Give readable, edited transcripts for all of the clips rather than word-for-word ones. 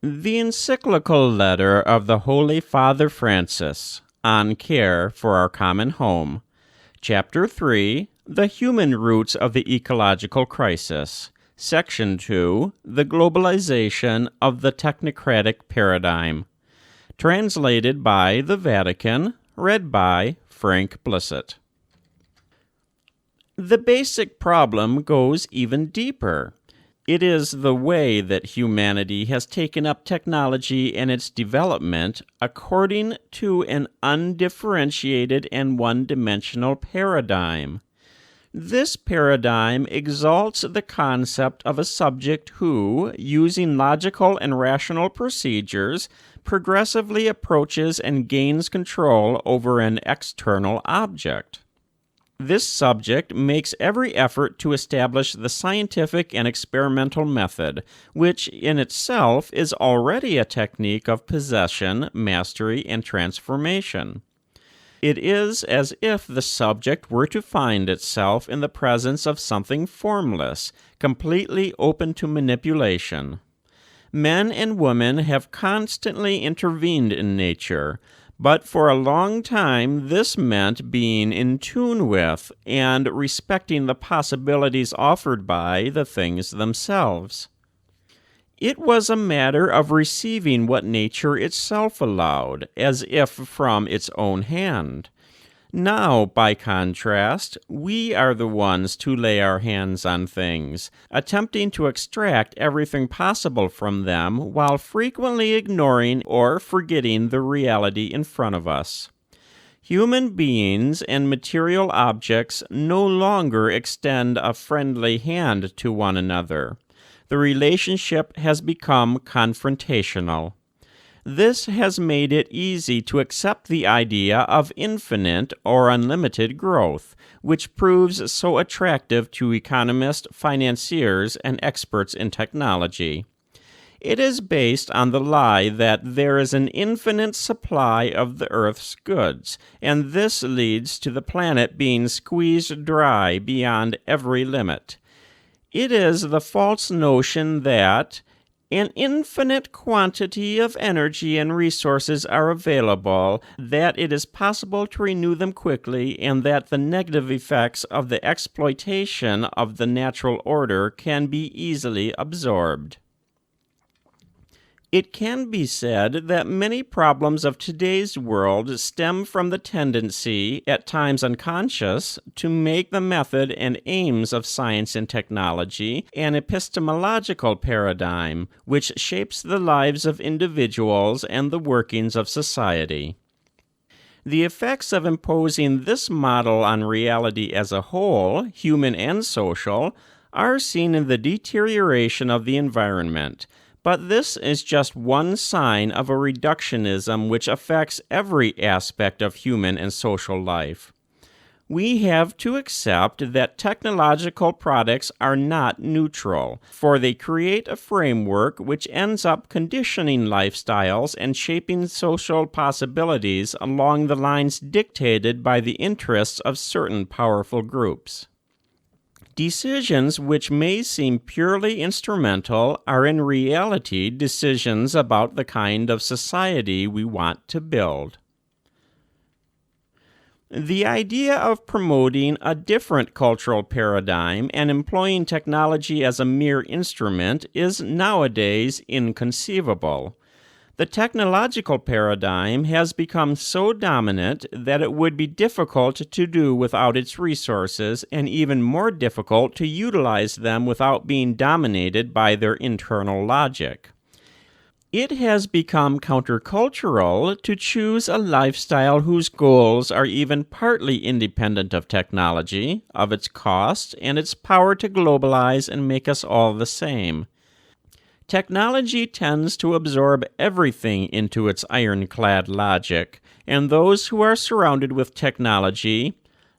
The Encyclical letter of the Holy Father Francis on Care for Our Common Home, Chapter 3, The Human Roots of the Ecological Crisis, Section 2, The Globalization of the Technocratic Paradigm, translated by the Vatican, read by Frank Blissett. The basic problem goes even deeper. It is the way that humanity has taken up technology and its development according to an undifferentiated and one-dimensional paradigm. This paradigm exalts the concept of a subject who, using logical and rational procedures, progressively approaches and gains control over an external object. This subject makes every effort to establish the scientific and experimental method, which in itself is already a technique of possession, mastery, and transformation. It is as if the subject were to find itself in the presence of something formless, completely open to manipulation. Men and women have constantly intervened in nature, but for a long time this meant being in tune with and respecting the possibilities offered by the things themselves. It was a matter of receiving what nature itself allowed, as if from its own hand. Now, by contrast, we are the ones to lay our hands on things, attempting to extract everything possible from them while frequently ignoring or forgetting the reality in front of us. Human beings and material objects no longer extend a friendly hand to one another. The relationship has become confrontational. This has made it easy to accept the idea of infinite or unlimited growth, which proves so attractive to economists, financiers, and experts in technology. It is based on the lie that there is an infinite supply of the Earth's goods, and this leads to the planet being squeezed dry beyond every limit. It is the false notion that an infinite quantity of energy and resources are available, that it is possible to renew them quickly, and that the negative effects of the exploitation of the natural order can be easily absorbed. It can be said that many problems of today's world stem from the tendency, at times unconscious, to make the method and aims of science and technology an epistemological paradigm which shapes the lives of individuals and the workings of society. The effects of imposing this model on reality as a whole, human and social, are seen in the deterioration of the environment. But this is just one sign of a reductionism which affects every aspect of human and social life. We have to accept that technological products are not neutral, for they create a framework which ends up conditioning lifestyles and shaping social possibilities along the lines dictated by the interests of certain powerful groups. Decisions which may seem purely instrumental are in reality decisions about the kind of society we want to build. The idea of promoting a different cultural paradigm and employing technology as a mere instrument is nowadays inconceivable. The technological paradigm has become so dominant that it would be difficult to do without its resources, and even more difficult to utilize them without being dominated by their internal logic. It has become countercultural to choose a lifestyle whose goals are even partly independent of technology, of its cost, and its power to globalize and make us all the same. Technology tends to absorb everything into its ironclad logic, and those who are surrounded with technology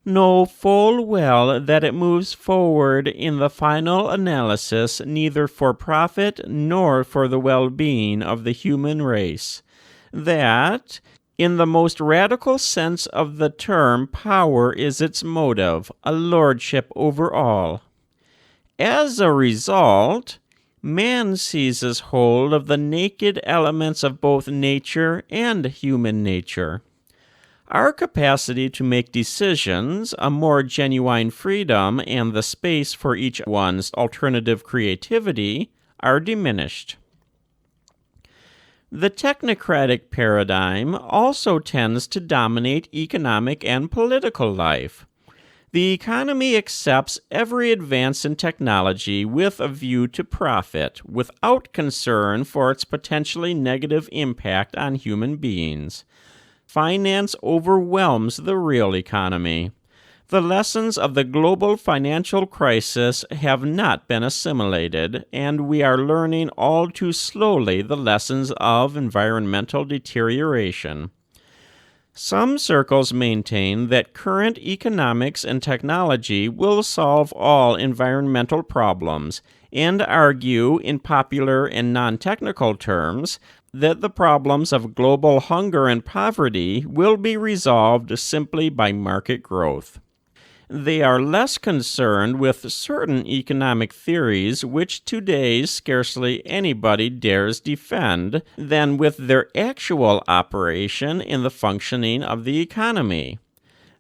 know full well that it moves forward in the final analysis neither for profit nor for the well-being of the human race. That, in the most radical sense of the term, power is its motive, a lordship over all. As a result, Man seizes hold of the naked elements of both nature and human nature. Our capacity to make decisions, a more genuine freedom, and the space for each one's alternative creativity are diminished. The technocratic paradigm also tends to dominate economic and political life. The economy accepts every advance in technology with a view to profit, without concern for its potentially negative impact on human beings. Finance overwhelms the real economy. The lessons of the global financial crisis have not been assimilated, and we are learning all too slowly the lessons of environmental deterioration. Some circles maintain that current economics and technology will solve all environmental problems, and argue in popular and non-technical terms that the problems of global hunger and poverty will be resolved simply by market growth. They are less concerned with certain economic theories which today scarcely anybody dares defend than with their actual operation in the functioning of the economy.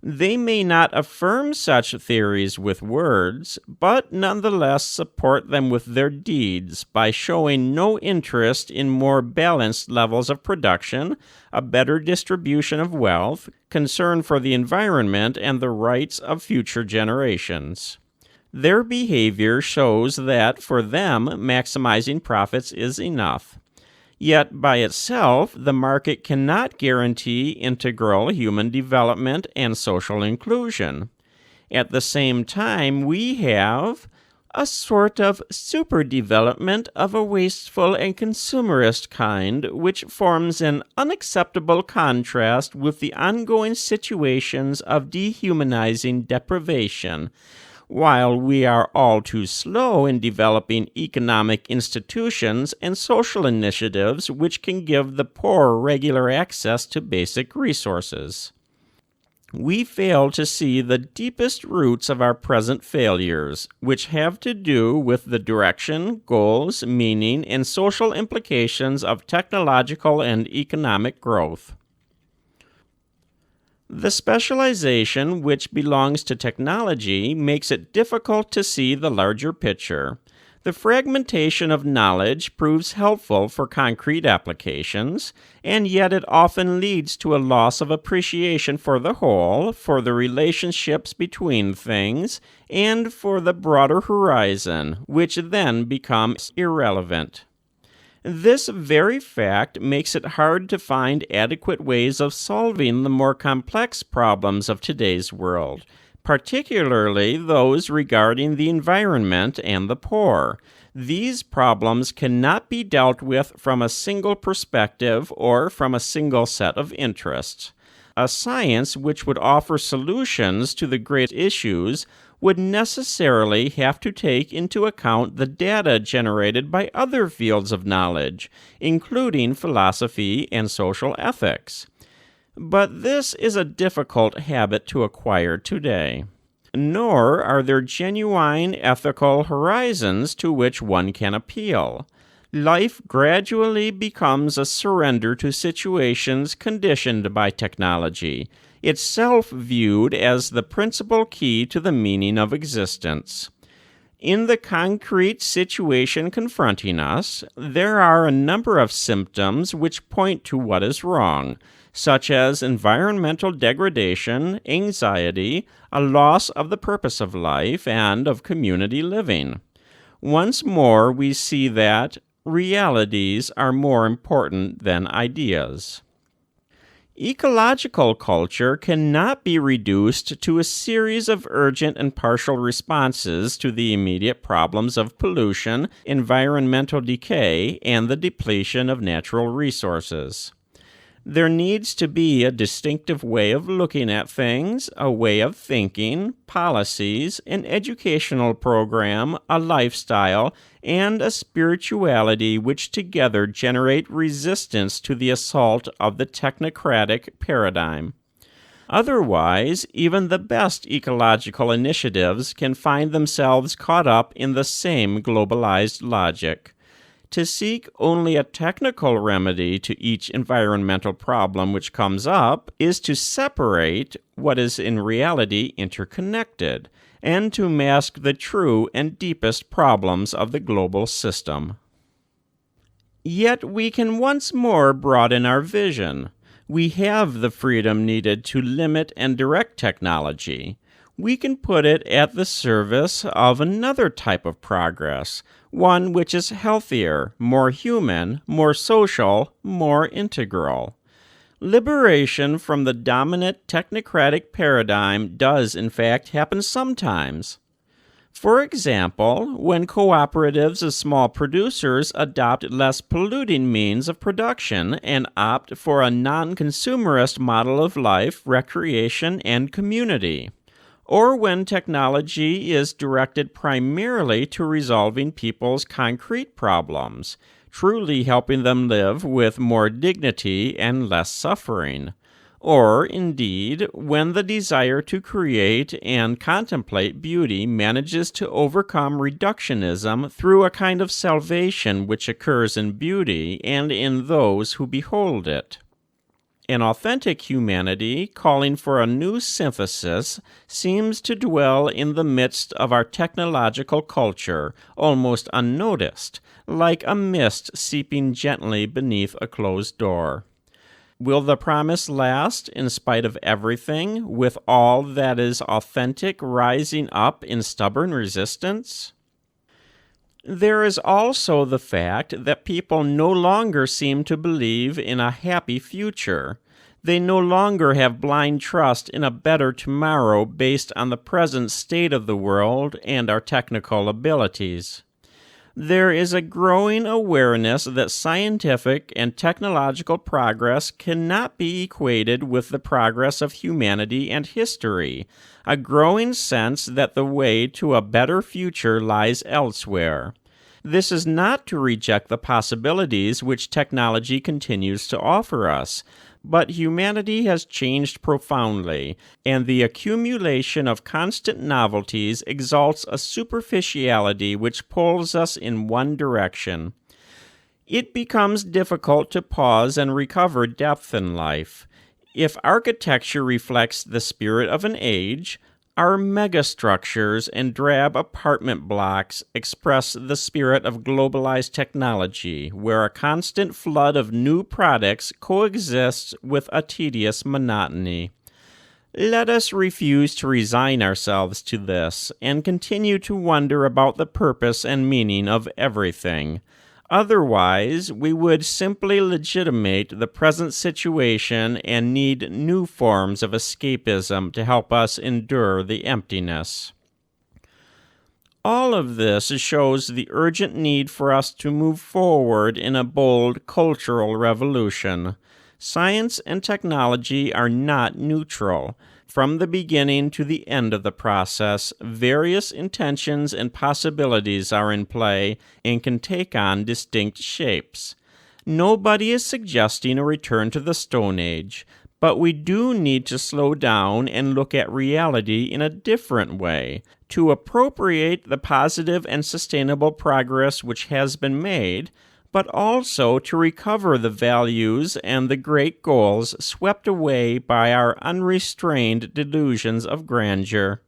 They may not affirm such theories with words, but nonetheless support them with their deeds by showing no interest in more balanced levels of production, a better distribution of wealth, concern for the environment, and the rights of future generations. Their behavior shows that for them maximizing profits is enough. Yet, by itself, the market cannot guarantee integral human development and social inclusion. At the same time, we have a sort of superdevelopment of a wasteful and consumerist kind, which forms an unacceptable contrast with the ongoing situations of dehumanizing deprivation, while we are all too slow in developing economic institutions and social initiatives which can give the poor regular access to basic resources. We fail to see the deepest roots of our present failures, which have to do with the direction, goals, meaning, and social implications of technological and economic growth. The specialization which belongs to technology makes it difficult to see the larger picture. The fragmentation of knowledge proves helpful for concrete applications, and yet it often leads to a loss of appreciation for the whole, for the relationships between things, and for the broader horizon, which then becomes irrelevant. This very fact makes it hard to find adequate ways of solving the more complex problems of today's world, particularly those regarding the environment and the poor. These problems cannot be dealt with from a single perspective or from a single set of interests. A science which would offer solutions to the great issues would necessarily have to take into account the data generated by other fields of knowledge, including philosophy and social ethics. But this is a difficult habit to acquire today. Nor are there genuine ethical horizons to which one can appeal. Life gradually becomes a surrender to situations conditioned by technology, itself viewed as the principal key to the meaning of existence. In the concrete situation confronting us, there are a number of symptoms which point to what is wrong, such as environmental degradation, anxiety, a loss of the purpose of life and of community living. Once more, we see that realities are more important than ideas. Ecological culture cannot be reduced to a series of urgent and partial responses to the immediate problems of pollution, environmental decay, and the depletion of natural resources. There needs to be a distinctive way of looking at things, a way of thinking, policies, an educational program, a lifestyle, and a spirituality which together generate resistance to the assault of the technocratic paradigm. Otherwise, even the best ecological initiatives can find themselves caught up in the same globalized logic. To seek only a technical remedy to each environmental problem which comes up is to separate what is in reality interconnected, and to mask the true and deepest problems of the global system. Yet we can once more broaden our vision. We have the freedom needed to limit and direct technology. We can put it at the service of another type of progress, one which is healthier, more human, more social, more integral. Liberation from the dominant technocratic paradigm does, in fact, happen sometimes. For example, when cooperatives of small producers adopt less polluting means of production and opt for a non-consumerist model of life, recreation, and community. Or when technology is directed primarily to resolving people's concrete problems, truly helping them live with more dignity and less suffering. Or, indeed, when the desire to create and contemplate beauty manages to overcome reductionism through a kind of salvation which occurs in beauty and in those who behold it. An authentic humanity, calling for a new synthesis, seems to dwell in the midst of our technological culture, almost unnoticed, like a mist seeping gently beneath a closed door. Will the promise last in spite of everything, with all that is authentic rising up in stubborn resistance? There is also the fact that people no longer seem to believe in a happy future. They no longer have blind trust in a better tomorrow based on the present state of the world and our technical abilities. There is a growing awareness that scientific and technological progress cannot be equated with the progress of humanity and history, a growing sense that the way to a better future lies elsewhere. This is not to reject the possibilities which technology continues to offer us, but humanity has changed profoundly, and the accumulation of constant novelties exalts a superficiality which pulls us in one direction. It becomes difficult to pause and recover depth in life. If architecture reflects the spirit of an age, our megastructures and drab apartment blocks express the spirit of globalized technology, where a constant flood of new products coexists with a tedious monotony. Let us refuse to resign ourselves to this, and continue to wonder about the purpose and meaning of everything. Otherwise, we would simply legitimate the present situation and need new forms of escapism to help us endure the emptiness. All of this shows the urgent need for us to move forward in a bold cultural revolution. Science and technology are not neutral. From the beginning to the end of the process, various intentions and possibilities are in play and can take on distinct shapes. Nobody is suggesting a return to the Stone Age, but we do need to slow down and look at reality in a different way, to appropriate the positive and sustainable progress which has been made, but also to recover the values and the great goals swept away by our unrestrained delusions of grandeur.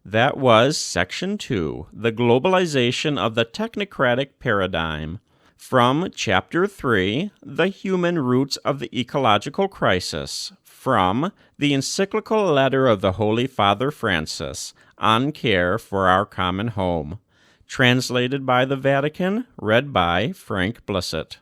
That was Section 2, The Globalization of the Technocratic Paradigm, from Chapter 3, The Human Roots of the Ecological Crisis, from the Encyclical Letter of the Holy Father Francis, On Care for Our Common Home. Translated by the Vatican, read by Frank Blissett.